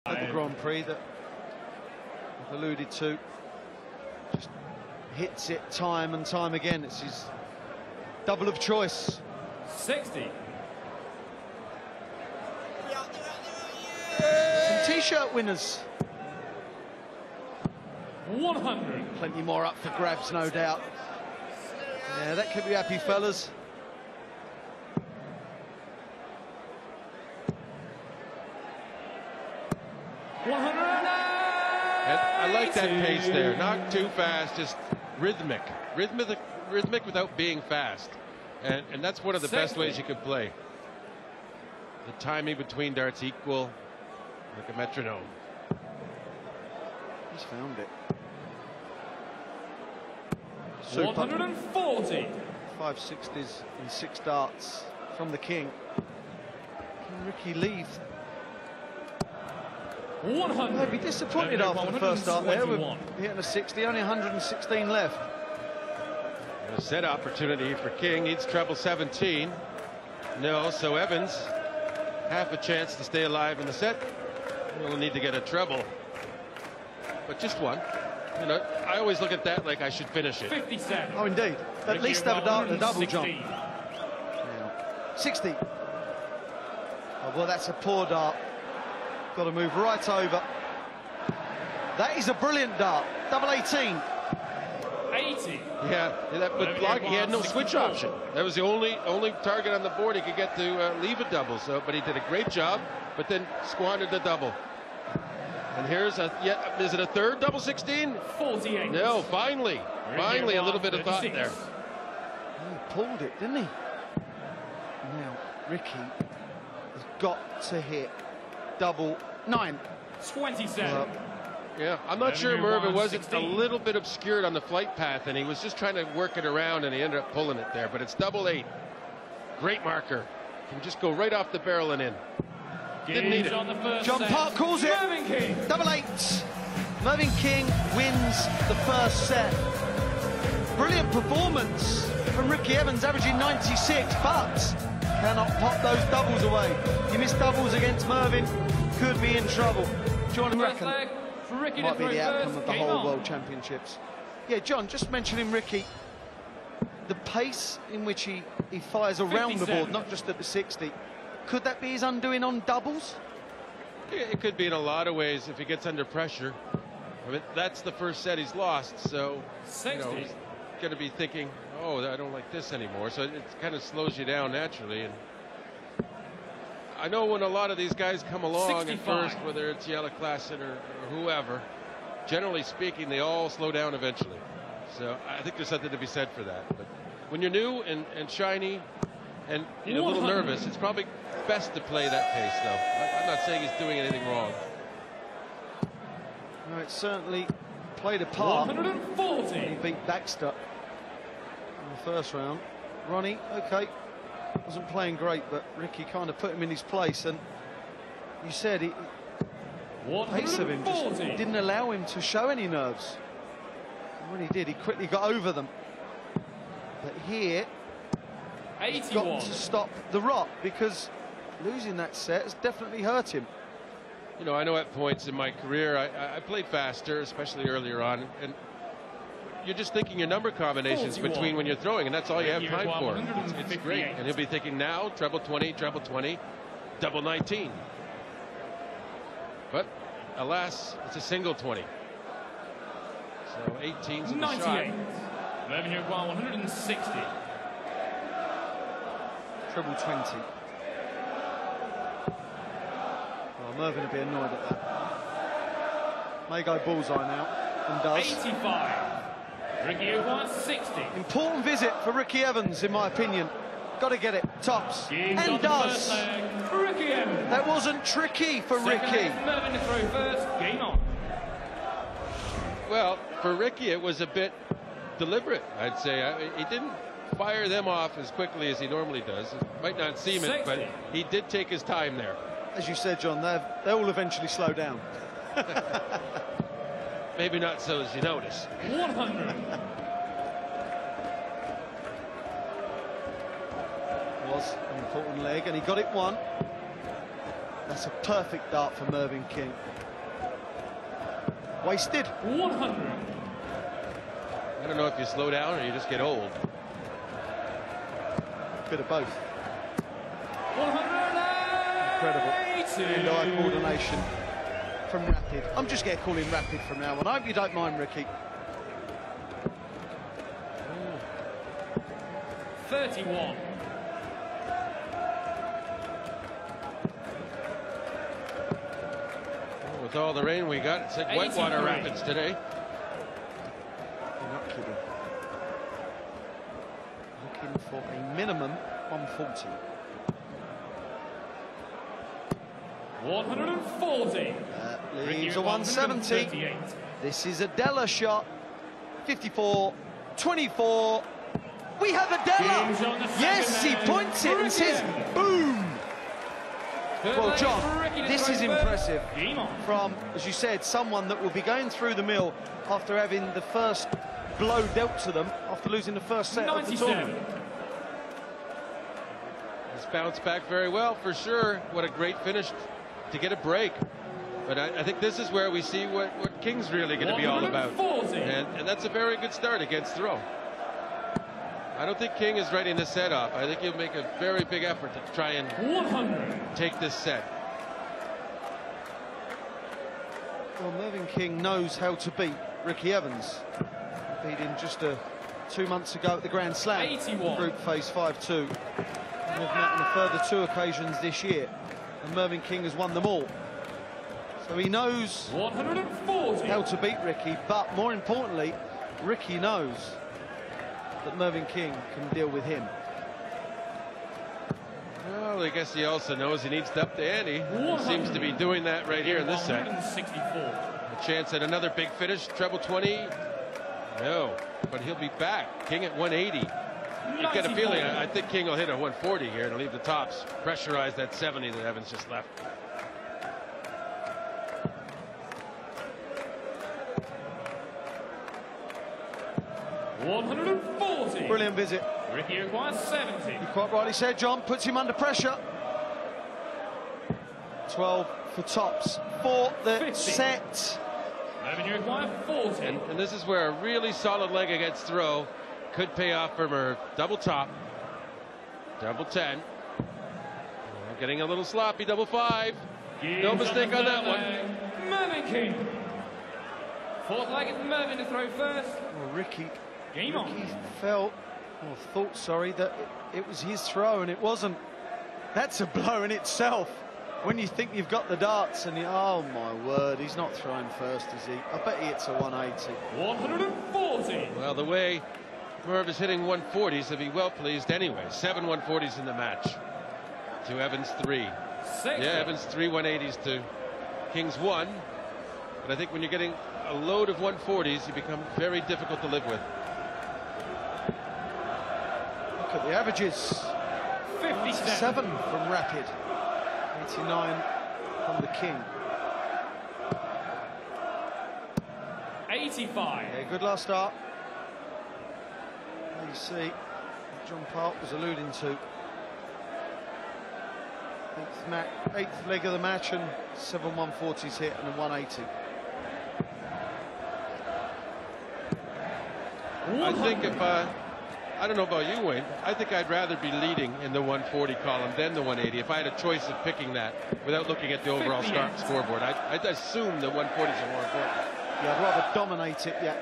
At the Grand Prix that I've alluded to, just hits it time and time again. It's his double of choice. 60. Some T-shirt winners. 100. Plenty more up for grabs, no doubt. Yeah, that could be happy, fellas. I like that pace there. Not too fast, just rhythmic. Rhythmic without being fast. And that's one of the best ways you can play. The timing between darts equal, like a metronome. He's found it. 140. 5 60s and 6 darts from the king. Can Ricky leave? 100. I'd be disappointed after the first dart there. We're hitting a 60, only 116 left. A set opportunity for King, needs treble 17. No, so Evans, half a chance to stay alive in the set. He'll need to get a treble, but just one. You know, I always look at that like I should finish it. 57. Oh, indeed. At least have a dart and a double 16. jump. Now, 60. Oh, well, that's a poor dart. Got to move right over. That is a brilliant dart. Double 18. 'He80. had no switch option. That was the only target on the board he could get to leave a double. So, but he did a great job, but then squandered the double. And here's is it a third double 16? 48. No, finally a little bit of thought there. He pulled it, didn't he? Now, Ricky has got to hit double 9. 27. Yeah, I'm not sure Mervyn wasn't a little bit obscured on the flight path, and he was just trying to work it around, and he ended up pulling it there. But it's double 8. Great marker. Can just go right off the barrel and in. Didn't need it. John Park calls it. Mervyn King. Double 8. Mervyn King wins the first set. Brilliant performance from Ricky Evans, averaging 96, but cannot pop those doubles away. You miss doubles against Mervyn, could be in trouble. John, reckon might be the outcome of the whole World Championships. Yeah, John, just mentioning Ricky, the pace in which he fires around the board, not just at the 60, could that be his undoing on doubles? It could be in a lot of ways if he gets under pressure. I mean, that's the first set he's lost, so you know, he's going to be thinking, oh, I don't like this anymore. So it kind of slows you down naturally. And I know when a lot of these guys come along at first, whether it's Jelle Klaassen or whoever, generally speaking, they all slow down eventually. So I think there's something to be said for that. But when you're new and shiny and a little nervous, it's probably best to play that pace, though. I'm not saying he's doing anything wrong. No, it certainly played a part. 140. He beat Baxter in the first round. Ronnie, okay, wasn't playing great, but Ricky kind of put him in his place, and you said the pace of him just didn't allow him to show any nerves. And when he did, he quickly got over them. But here, he's got to stop the rot, because losing that set has definitely hurt him. You know, I know at points in my career I played faster, especially earlier on, and you're just thinking your number combinations between when you're throwing, and that's all you have time for. It's great. And he'll be thinking now, treble 20, double 19. But alas, it's a single 20. So 18's in the shot. Mervyn here 160. Treble 20. Well, Mervyn will be annoyed at that. May go bullseye now, and does. 85. Ricky Evans 60. Important visit for Ricky Evans, in my opinion. Got to get it, tops, and does. Ricky Evans. That wasn't tricky for Ricky. Mervyn to throw first. Game on. Well, for Ricky, it was a bit deliberate, I'd say. He didn't fire them off as quickly as he normally does. It might not seem it, but he did take his time there. As you said, John, they will eventually slow down. Maybe not so as you notice. 100. Was an important leg, and he got it one. That's a perfect dart for Mervyn King. Wasted. 100. I don't know if you slow down or you just get old. Bit of both. 180. Incredible hand-eye coordination from Rapid. I'm just going to call him Rapid from now on. I hope you don't mind, Ricky. 31. With all the rain we got, it's like whitewater 83. rapids today. You're not kidding. Looking for a minimum 140. 140. Leaves a 170. This is a Della shot. 54, 24. We have a Della. Yes, he points it and says, boom. Well, John, this is impressive from, as you said, someone that will be going through the mill after having the first blow dealt to them after losing the first set of the tournament. He's bounced back very well, for sure. What a great finish to get a break. But I think this is where we see what King's really going to be all about. And that's a very good start against throw. I don't think King is writing this set off. I think he'll make a very big effort to try and 100. take this set. Well, Mervyn King knows how to beat Ricky Evans. Beat him just 2 months ago at the Grand Slam. 81. Group phase 5-2. They've met on a further 2 occasions this year. And Mervyn King has won them all. So he knows 140. how to beat Ricky, but more importantly, Ricky knows that Mervyn King can deal with him. Well, I guess he also knows he needs to up the ante. He seems to be doing that right here in this set. 164. A chance at another big finish, treble 20. No, but he'll be back. King at 180. You get a feeling, I think King will hit a 140 here to leave the tops. Pressurize that 70 that Evans just left. $140. Brilliant visit. Ricky requires 70. You quite rightly said, John, puts him under pressure. 12 for tops for the 50. set. Mervyn, you require 40. And this is where a really solid leg against throw could pay off for Merv. Double top. Double 10. Getting a little sloppy. Double 5. No mistake on that one. Mervyn King. Fourth leg is Mervyn to throw first. Well, Ricky Ricky felt, or thought, sorry, that it was his throw and it wasn't. That's a blow in itself. When you think you've got the darts and you, oh my word, he's not throwing first, is he? I bet he hits a 180. 140. Well, the way Merv is hitting 140s, he'll be well pleased anyway. 7 140s in the match to Evans 3. 60. Yeah, Evans 3 180s to King's 1. But I think when you're getting a load of 140s, you become very difficult to live with. Look at the averages. 57 from Rapid. 89 from the King. 85. Yeah, good last start. There you see what John Park was alluding to. Eighth leg of the match and 7 140s hit and a 180. I think if I don't know about you, Wayne, I think I'd rather be leading in the 140 column than the 180 if I had a choice of picking that without looking at the overall scoreboard. I'd assume the 140s are more important. Yeah, I'd rather dominate it, yeah.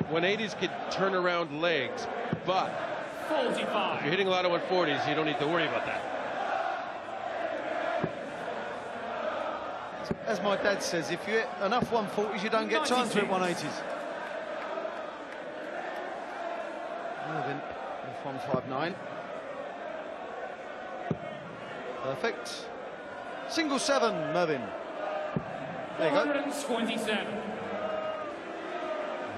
180s could turn around legs, but 45. if you're hitting a lot of 140s, you don't need to worry about that. As my dad says, if you hit enough 140s, you don't get time to hit 180s. Mervyn, 159. Perfect. Single 7, Mervyn. There you go. 127.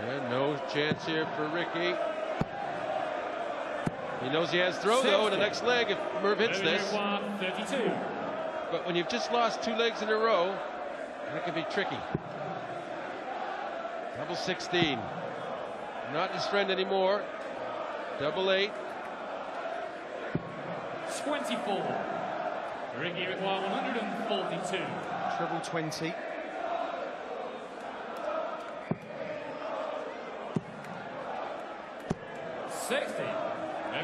Yeah, no chance here for Ricky. He knows he has throw, though, in the next leg if Merv hits this. 32. But when you've just lost 2 legs in a row, that can be tricky. Double 16. Not his friend anymore. Double 8. 24. Ricky requires 142. Treble 20.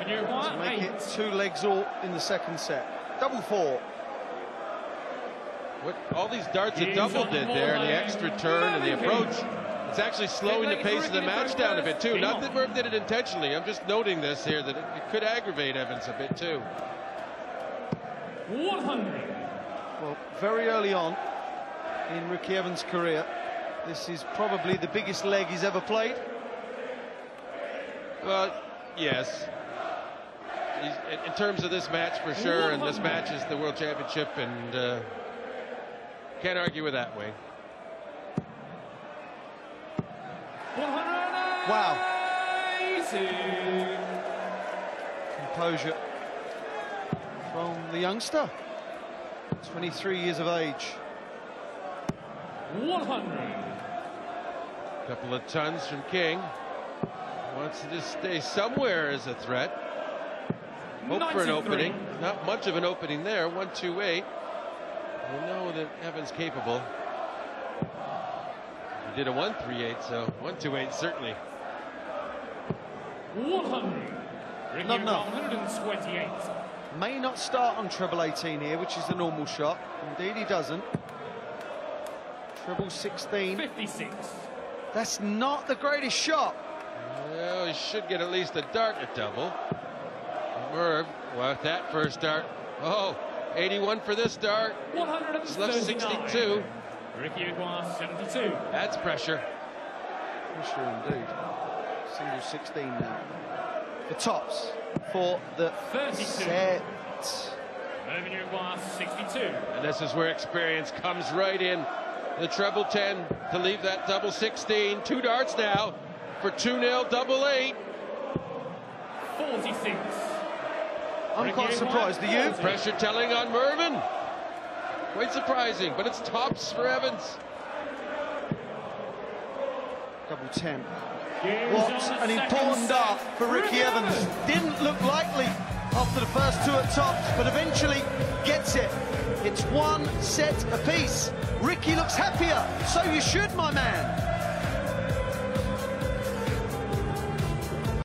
To make it 2 legs all in the second set. Double 4. What all these darts a double did there, and the extra turn and the approach, it's actually slowing the pace of the match down a bit too. Not that Merv did it intentionally. I'm just noting this here, that it could aggravate Evans a bit too. 100. Well, very early on in Ricky Evans' career, this is probably the biggest leg he's ever played. Well, yes. In terms of this match, for sure, and this match is the World Championship, and can't argue with that, Wayne. Wow. Composure from the youngster, 23 years of age. 100. Couple of tons from King. Wants to just stay somewhere as a threat. Hope 93. For an opening. Not much of an opening there. 128. We know that Evans capable. He did a 138, so 128 certainly. 100. Not enough. 128. May not start on treble 18 here, which is the normal shot. Indeed, he doesn't. Treble 16. 56. That's not the greatest shot. Well, he should get at least a dart at double. Merv, well, that first dart. Oh, 81 for this dart. 162. Ricky requires 72. That's pressure. Pressure indeed. Single 16 now. The tops for the 32. set. Mervyn requires 62. And this is where experience comes right in. The treble 10 to leave that double 16. 2 darts now for 2-0 double 8. 46. I'm quite surprised. Are you? Pressure telling on Mervyn. Quite surprising, but it's tops for Evans. Double 10. What an important dart for Ricky Evans. Didn't look likely after the first 2 at tops, but eventually gets it. It's 1 set apiece. Ricky looks happier. So you should, my man.